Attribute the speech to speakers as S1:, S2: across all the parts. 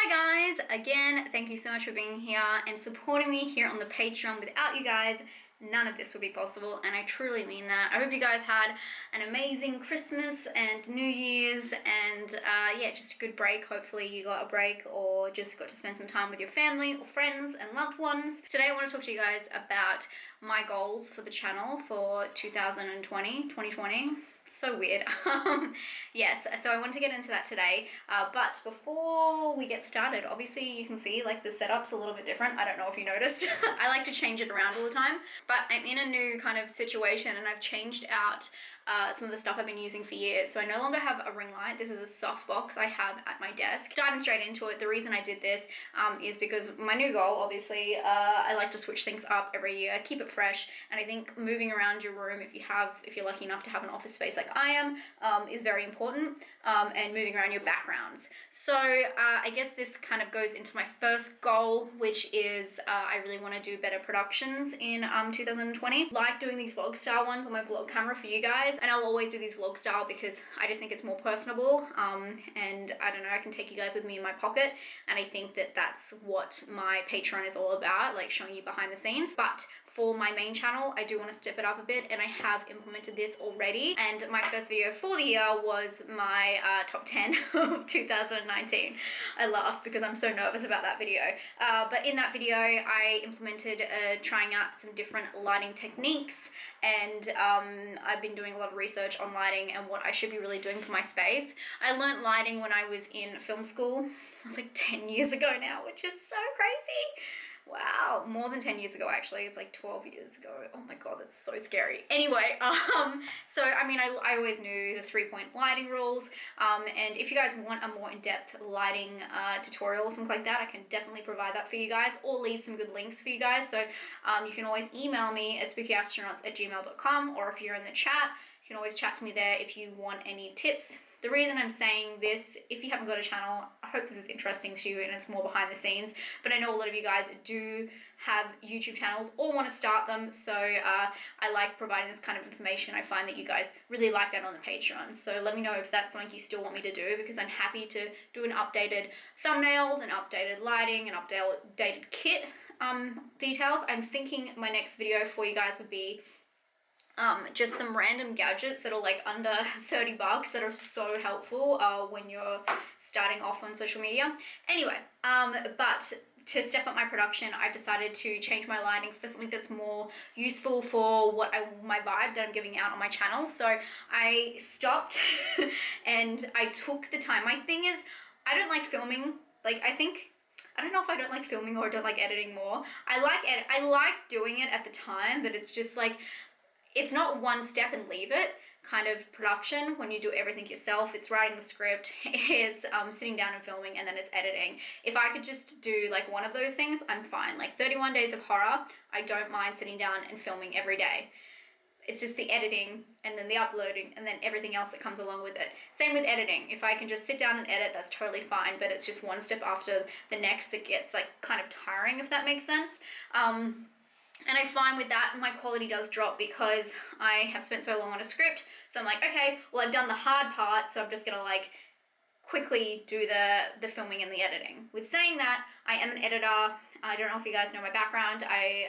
S1: Hi guys, again, thank you so much for being here and supporting me here on the Patreon. Without you guys, none of this would be possible, and I truly mean that. I hope you guys had an amazing Christmas and New Year's, and yeah, just a good break. Hopefully you got a break or just got to spend some time with your family or friends and loved ones. Today I want to talk to you guys about my goals for the channel for 2020. So weird. Yes, so I want to get into that today, but before we get started, obviously you can see like the setup's a little bit different. I don't know if you noticed. I like to change it around all the time, but I'm in a new kind of situation and I've changed out some of the stuff I've been using for years. So I no longer have a ring light. This is a softbox I have at my desk. Diving straight into it, the reason I did this is because my new goal, obviously, I like to switch things up every year, keep it fresh, and I think moving around your room, if you're lucky enough to have an office space like I am, is very important, and moving around your backgrounds. So I guess this kind of goes into my first goal, which is I really want to do better productions in 2020. Like doing these vlog style ones on my vlog camera for you guys. And I'll always do these vlog style because I just think it's more personable, and I don't know, I can take you guys with me in my pocket, and I think that that's what my Patreon is all about, like showing you behind the scenes. But for my main channel, I do want to step it up a bit, and I have implemented this already. And my first video for the year was my top 10 of 2019. I laugh because I'm so nervous about that video. But in that video, I implemented trying out some different lighting techniques, and I've been doing a lot of research on lighting and what I should be really doing for my space. I learned lighting when I was in film school. It was like 10 years ago now, which is so crazy. Wow, more than 10 years ago actually. It's like 12 years ago. Oh my god, that's so scary. Anyway, so I mean, I always knew the 3-point lighting rules, and if you guys want a more in-depth lighting tutorial or something like that, I can definitely provide that for you guys, or leave some good links for you guys. So you can always email me at spookyastronauts@gmail.com, or if you're in the chat, you can always chat to me there if you want any tips. The reason I'm saying this, if you haven't got a channel, I hope this is interesting to you and it's more behind the scenes, but I know a lot of you guys do have YouTube channels or want to start them, so I like providing this kind of information. I find that you guys really like that on the Patreon, so let me know if that's something you still want me to do, because I'm happy to do an updated thumbnails and updated lighting and updated kit details. I'm thinking my next video for you guys would be just some random gadgets that are like under 30 bucks that are so helpful when you're starting off on social media. Anyway, but to step up my production, I've decided to change my lighting for something that's more useful for my vibe that I'm giving out on my channel. So I stopped and I took the time. My thing is, I don't like filming. Like, I don't know if I don't like filming or I don't like editing more. I like doing it at the time, but it's just like, it's not one step and leave it kind of production when you do everything yourself. It's writing the script, it's sitting down and filming, and then it's editing. If I could just do like one of those things, I'm fine. Like 31 Days of Horror, I don't mind sitting down and filming every day. It's just the editing and then the uploading and then everything else that comes along with it. Same with editing. If I can just sit down and edit, that's totally fine, but it's just one step after the next that gets like kind of tiring, if that makes sense. And I find with that, my quality does drop because I have spent so long on a script. So I'm like, okay, well, I've done the hard part, so I'm just gonna like quickly do the filming and the editing. With saying that, I am an editor. I don't know if you guys know my background. I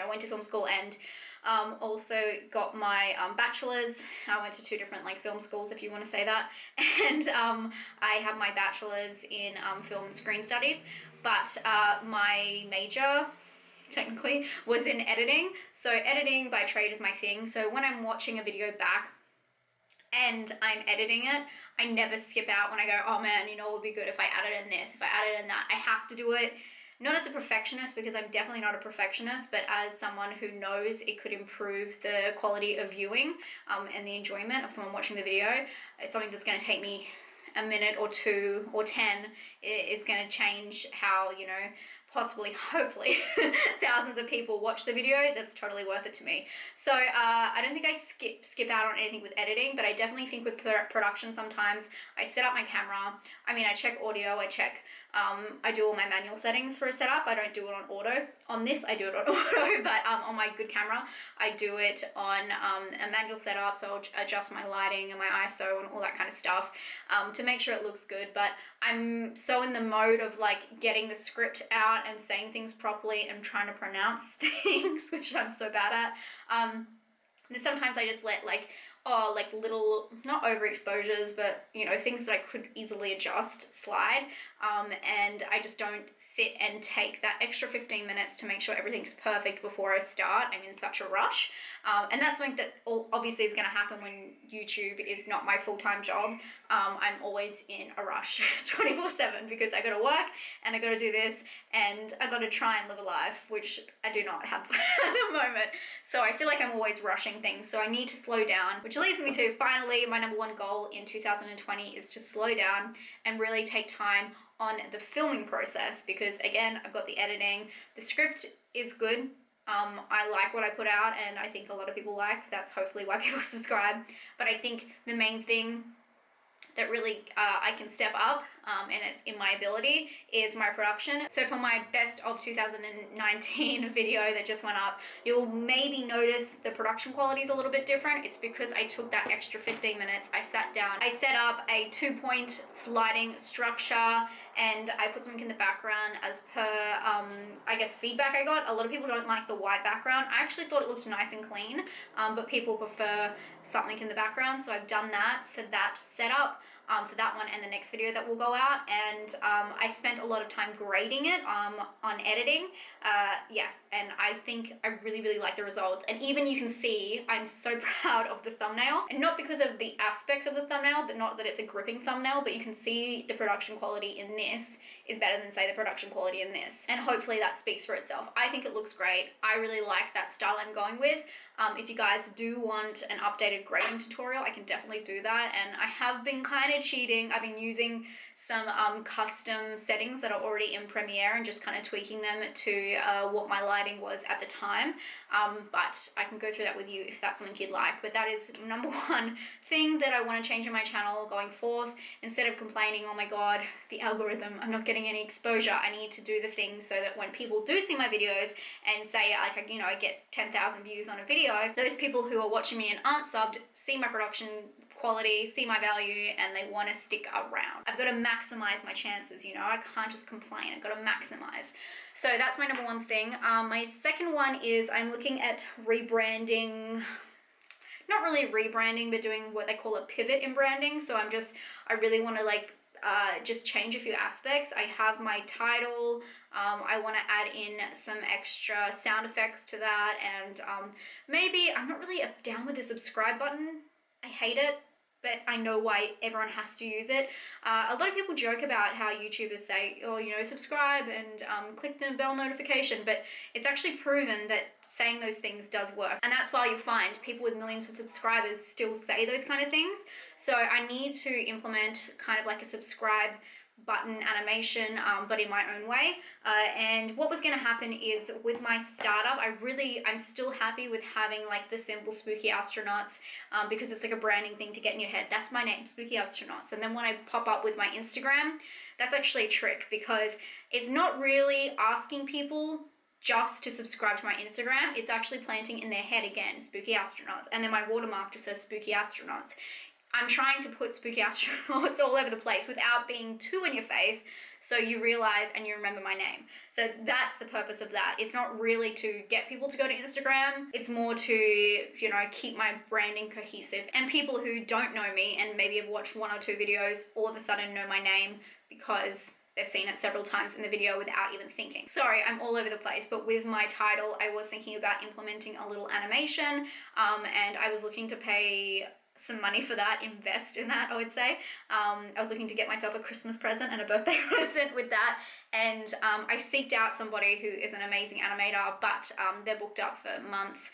S1: went to film school and also got my bachelor's. I went to 2 different like film schools, if you want to say that. And I have my bachelor's in film and screen studies, but my major technically was in editing. So editing by trade is my thing. So when I'm watching a video back and I'm editing it, I never skip out when I go, oh man, you know, it would be good if I added in this, if I added in that. I have to do it, not as a perfectionist, because I'm definitely not a perfectionist, but as someone who knows it could improve the quality of viewing and the enjoyment of someone watching the video. It's something that's going to take me a minute or 2 or 10. It's going to change how, you know, possibly, hopefully, thousands of people watch the video. That's totally worth it to me. So I don't think I skip out on anything with editing, but I definitely think with production sometimes I set up my camera. I mean, I check audio, I do all my manual settings for a setup. I don't do it on auto. On this, I do it on auto, but on my good camera, I do it on a manual setup. So I'll adjust my lighting and my ISO and all that kind of stuff to make sure it looks good. But I'm so in the mode of like getting the script out and saying things properly and trying to pronounce things, which I'm so bad at. Then sometimes I just let like little, not overexposures, but things that I could easily adjust slide, and I just don't sit and take that extra 15 minutes to make sure everything's perfect before I start. I'm in such a rush, and that's something that obviously is going to happen when YouTube is not my full-time job. I'm always in a rush 24/7 because I got to work and I got to do this and I got to try and live a life, which I do not have at the moment. So I feel like I'm always rushing things, so I need to slow down, which leads me to finally my number one goal in 2020 is to slow down and really take time on the filming process, because again, I've got the editing, the script is good. I like what I put out, and I think a lot of people like. That's hopefully why people subscribe. But I think the main thing that really I can step up, and it's in my ability, is my production. So for my best of 2019 video that just went up, you'll maybe notice the production quality is a little bit different. It's because I took that extra 15 minutes. I sat down, I set up a 2-point lighting structure, and I put something in the background as per, I guess, feedback I got. A lot of people don't like the white background. I actually thought it looked nice and clean, but people prefer something in the background. So I've done that for that setup, for that one and the next video that will go out. And I spent a lot of time grading it on editing. And I think I really, really like the results. And even you can see, I'm so proud of the thumbnail. And not because of the aspects of the thumbnail, but not that it's a gripping thumbnail, but you can see the production quality in this is better than, say, the production quality in this. And hopefully that speaks for itself. I think it looks great. I really like that style I'm going with. If you guys do want an updated grading tutorial, I can definitely do that. And I have been kind of cheating. I've been using some custom settings that are already in Premiere and just kind of tweaking them to what my lighting was at the time. But I can go through that with you if that's something you'd like. But that is number one thing that I want to change in my channel going forth. Instead of complaining, oh my god, the algorithm, I'm not getting any exposure, I need to do the things so that when people do see my videos and say, like, I get 10,000 views on a video, those people who are watching me and aren't subbed see my production quality, see my value, and they want to stick around. I've got to maximize my chances, I can't just complain. I've got to maximize. So that's my number one thing. My second one is I'm looking at rebranding, not really rebranding, but doing what they call a pivot in branding. So I really want to just change a few aspects. I have my title. I want to add in some extra sound effects to that, and maybe I'm not really down with the subscribe button. I hate it, but I know why everyone has to use it. A lot of people joke about how YouTubers say, oh, subscribe and click the bell notification, but it's actually proven that saying those things does work. And that's why you find people with millions of subscribers still say those kind of things. So I need to implement kind of like a subscribe button animation, but in my own way. And what was going to happen is with my startup, I'm still happy with having like the simple Spooky Astronauts, because it's like a branding thing to get in your head. That's my name, Spooky Astronauts. And then when I pop up with my Instagram, that's actually a trick, because it's not really asking people just to subscribe to my Instagram. It's actually planting in their head again, Spooky Astronauts. And then my watermark just says Spooky Astronauts. I'm trying to put Spooky Astronauts all over the place without being too in your face, so you realize and you remember my name. So that's the purpose of that. It's not really to get people to go to Instagram. It's more to, keep my branding cohesive. And people who don't know me and maybe have watched 1 or 2 videos all of a sudden know my name because they've seen it several times in the video without even thinking. Sorry, I'm all over the place, but with my title, I was thinking about implementing a little animation, and I was looking to pay some money for that, invest in that, I would say. I was looking to get myself a Christmas present and a birthday present with that, and I seeked out somebody who is an amazing animator, but they're booked up for months.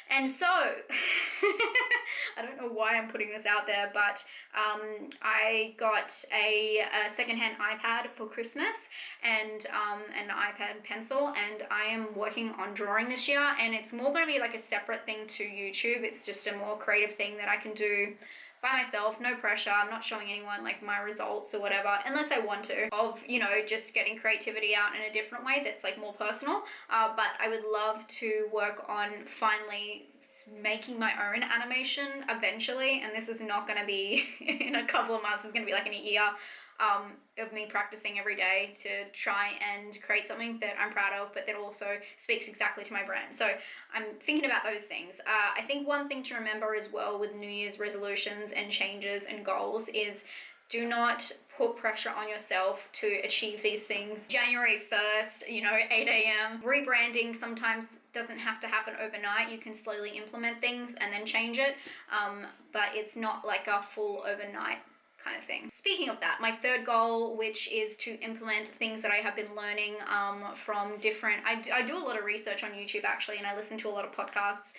S1: And so, I don't know why I'm putting this out there, but I got a secondhand iPad for Christmas and an iPad pencil, and I am working on drawing this year, and it's more going to be like a separate thing to YouTube. It's just a more creative thing that I can do by myself, no pressure. I'm not showing anyone like my results or whatever, unless I want to, of, just getting creativity out in a different way that's like more personal. But I would love to work on finally making my own animation eventually, and this is not going to be in a couple of months. It's going to be like in a year. of me practicing every day to try and create something that I'm proud of, but that also speaks exactly to my brand. So I'm thinking about those things. I think one thing to remember as well with New Year's resolutions and changes and goals is do not put pressure on yourself to achieve these things. January 1st, 8 a.m. Rebranding sometimes doesn't have to happen overnight. You can slowly implement things and then change it, but it's not like a full overnight kind of thing. Speaking of that, my third goal, which is to implement things that I have been learning from different, I do a lot of research on YouTube actually, and I listen to a lot of podcasts,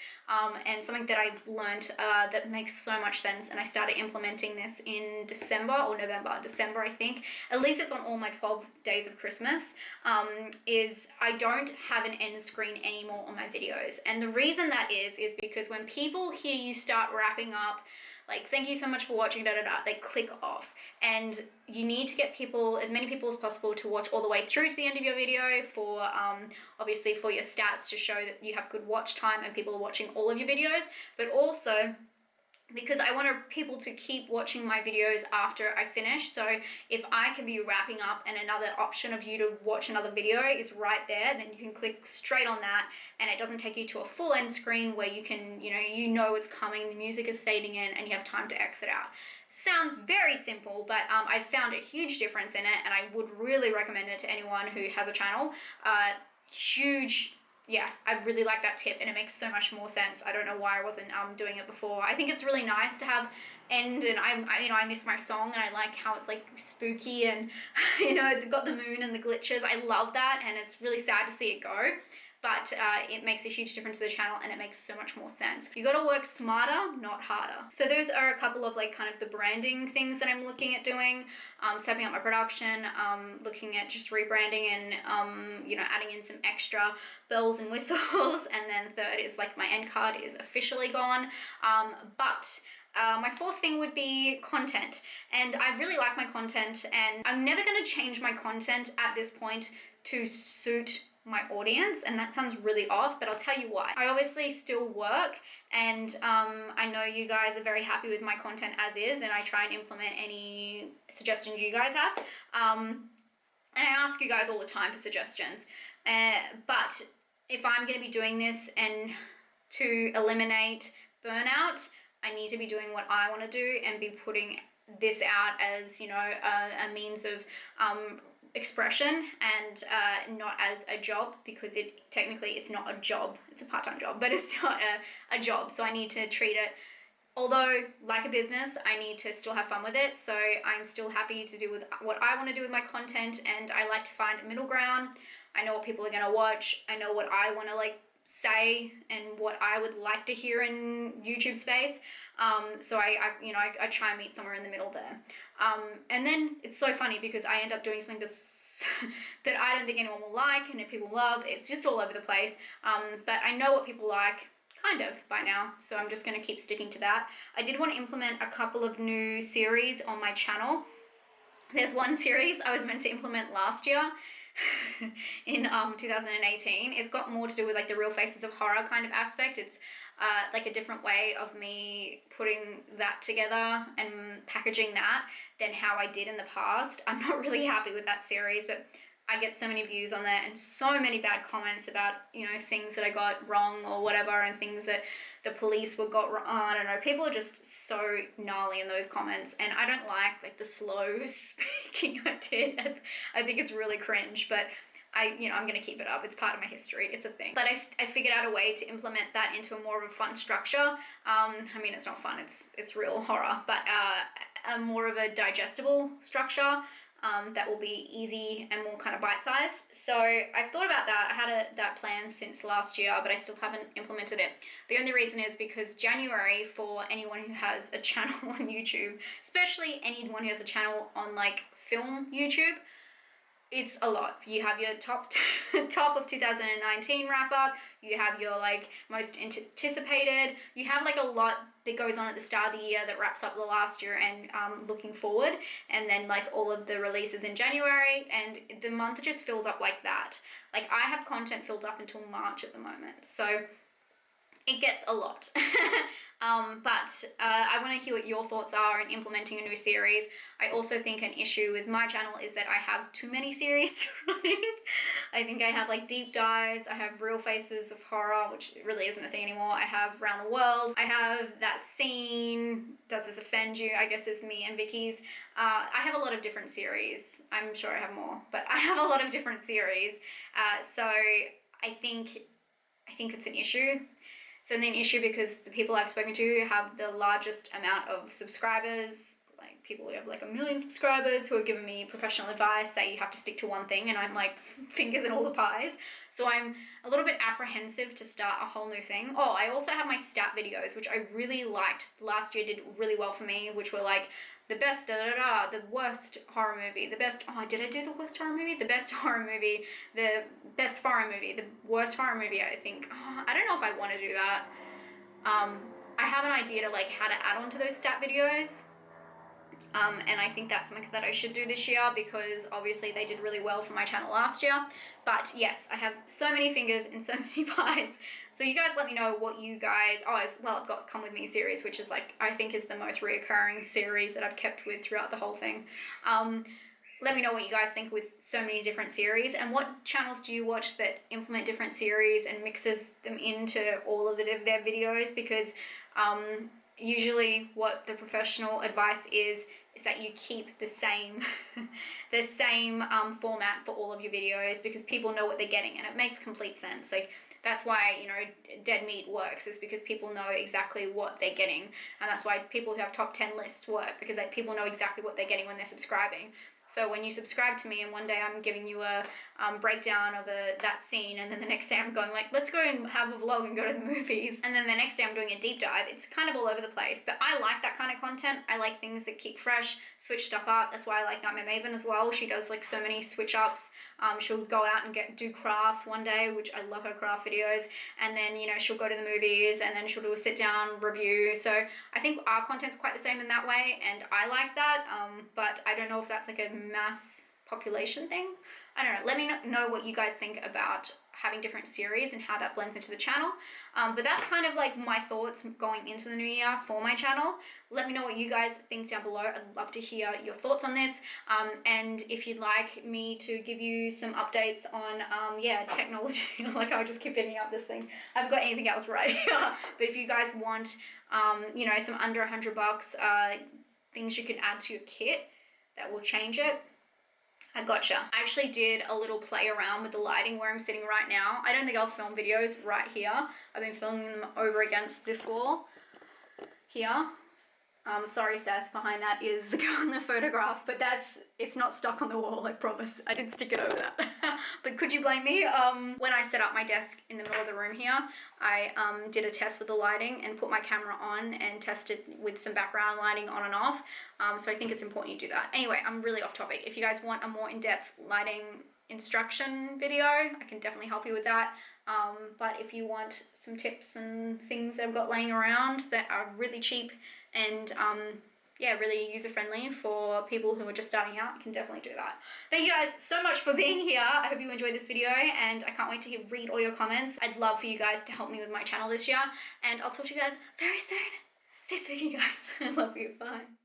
S1: and something that I've learned that makes so much sense, and I started implementing this in December, I think, at least it's on all my 12 days of Christmas, is I don't have an end screen anymore on my videos. And the reason that is because when people hear you start wrapping up, like, thank you so much for watching, they click off. And you need to get people, as many people as possible, to watch all the way through to the end of your video for, obviously for your stats to show that you have good watch time and people are watching all of your videos, but also because I want people to keep watching my videos after I finish. So if I can be wrapping up and another option of you to watch another video is right there, then you can click straight on that, and it doesn't take you to a full end screen where you can, you know it's coming, the music is fading in, and you have time to exit out. Sounds very simple, but I found a huge difference in it, and I would really recommend it to anyone who has a channel. Yeah, I really like that tip, and it makes so much more sense. I don't know why I wasn't doing it before. I think it's really nice to have end, and I miss my song, and I like how it's like spooky, and got the moon and the glitches. I love that, and it's really sad to see it go. But it makes a huge difference to the channel, and it makes so much more sense. You gotta work smarter, not harder. So those are a couple of kind of the branding things that I'm looking at doing, stepping up my production, looking at just rebranding and, adding in some extra bells and whistles. And then third is my end card is officially gone. My fourth thing would be content. And I really like my content, and I'm never gonna change my content at this point to suit my audience, and that sounds really off, but I'll tell you why. I obviously still work, and I know you guys are very happy with my content as is, and I try and implement any suggestions you guys have. And I ask you guys all the time for suggestions. But if I'm going to be doing this and to eliminate burnout, I need to be doing what I want to do and be putting this out as, a means of expression, and not as a job, because it's not a job. It's a part-time job, but it's not a job. So I need to treat it, although like a business, I need to still have fun with it. So I'm still happy to do with what I want to do with my content, and I like to find a middle ground. I know what people are going to watch. I know what I want to say and what I would like to hear in YouTube space. So I try and meet somewhere in the middle there. And then it's so funny because I end up doing something that I don't think anyone will like and that people love. It's just all over the place. But I know what people like, kind of, by now. So I'm just going to keep sticking to that. I did want to implement a couple of new series on my channel. There's one series I was meant to implement last year in 2018. It's got more to do with the real faces of horror kind of aspect. It's a different way of me putting that together and packaging that than how I did in the past. I'm not really happy with that series, but I get so many views on that and so many bad comments about, things that I got wrong or whatever, and things that the police got wrong. I don't know. People are just so gnarly in those comments, and I don't like the slow speaking I did. I think it's really cringe, but I'm going to keep it up. It's part of my history. It's a thing. But I figured out a way to implement that into a more of a fun structure. It's not fun. It's real horror, but a more of a digestible structure that will be easy and more kind of bite-sized. So I've thought about that. I had that plan since last year, but I still haven't implemented it. The only reason is because January, for anyone who has a channel on YouTube, especially anyone who has a channel on film YouTube, it's a lot. You have your top of 2019 wrap up, you have your most anticipated, you have a lot that goes on at the start of the year that wraps up the last year and looking forward, and then all of the releases in January, and the month just fills up like that. I have content filled up until March at the moment, so it gets a lot. I want to hear what your thoughts are in implementing a new series. I also think an issue with my channel is that I have too many series running. I think I have like deep dives, I have real faces of horror, which really isn't a thing anymore. I have around the world, I have that scene, does this offend you? I guess it's me and Vicky's. I have a lot of different series. I'm sure I have more, but I have a lot of different series. So I think it's an issue. It's only an issue because the people I've spoken to have the largest amount of subscribers, like people who have like 1 million subscribers who have given me professional advice, say you have to stick to one thing, and I'm like fingers in all the pies. So I'm a little bit apprehensive to start a whole new thing. Oh, I also have my stat videos, which I really liked. Last year did really well for me, which were like the best the worst horror movie, the best, did I do the worst horror movie? The best horror movie, the best foreign movie, the worst horror movie, I think. I don't know if I want to do that. I have an idea to like how to add on to those stat videos. And I think that's something that I should do this year because obviously they did really well for my channel last year. But yes, I have so many fingers in so many pies. So you guys let me know what you guys, as well, I've got Come With Me series, which is like, I think is the most reoccurring series that I've kept with throughout the whole thing. Let me know what you guys think with so many different series, and what channels do you watch that implement different series and mixes them into all of their videos, because usually what the professional advice is that you keep the same format for all of your videos, because people know what they're getting, and it makes complete sense. Like that's why, you know, Dead Meat works, is because people know exactly what they're getting, and that's why people who have top 10 lists work, because people know exactly what they're getting when they're subscribing. So when you subscribe to me and one day I'm giving you a breakdown of that scene, and then the next day I'm going like, let's go and have a vlog and go to the movies, and then the next day I'm doing a deep dive, it's kind of all over the place. But I like that kind of content. I like things that keep fresh, switch stuff up. That's why I like Nightmare Maven as well. She does like so many switch ups. She'll go out and do crafts one day, which I love her craft videos, and then, you know, she'll go to the movies, and then she'll do a sit down review. So I think our content's quite the same in that way, and I like that. But I don't know if that's like a mass population thing. I don't know. Let me know what you guys think about having different series and how that blends into the channel. But that's kind of like my thoughts going into the new year for my channel. Let me know what you guys think down below. I'd love to hear your thoughts on this. And if you'd like me to give you some updates on, technology, like I'll just keep picking up this thing. I haven't got anything else right here. But if you guys want, some under $100 things you can add to your kit that will change it, I gotcha. I actually did a little play around with the lighting where I'm sitting right now. I don't think I'll film videos right here. I've been filming them over against this wall here. Sorry, Seth, behind that is the girl in the photograph, but it's not stuck on the wall, I promise. I didn't stick it over that. But could you blame me? When I set up my desk in the middle of the room here, I did a test with the lighting and put my camera on and tested with some background lighting on and off. So I think it's important you do that. Anyway, I'm really off topic. If you guys want a more in-depth lighting instruction video, I can definitely help you with that. But if you want some tips and things that I've got laying around that are really cheap and really user-friendly for people who are just starting out, you can definitely do that. Thank you guys so much for being here. I hope you enjoyed this video, and I can't wait to read all your comments. I'd love for you guys to help me with my channel this year, and I'll talk to you guys very soon. Stay spooky, guys. I love you. Bye.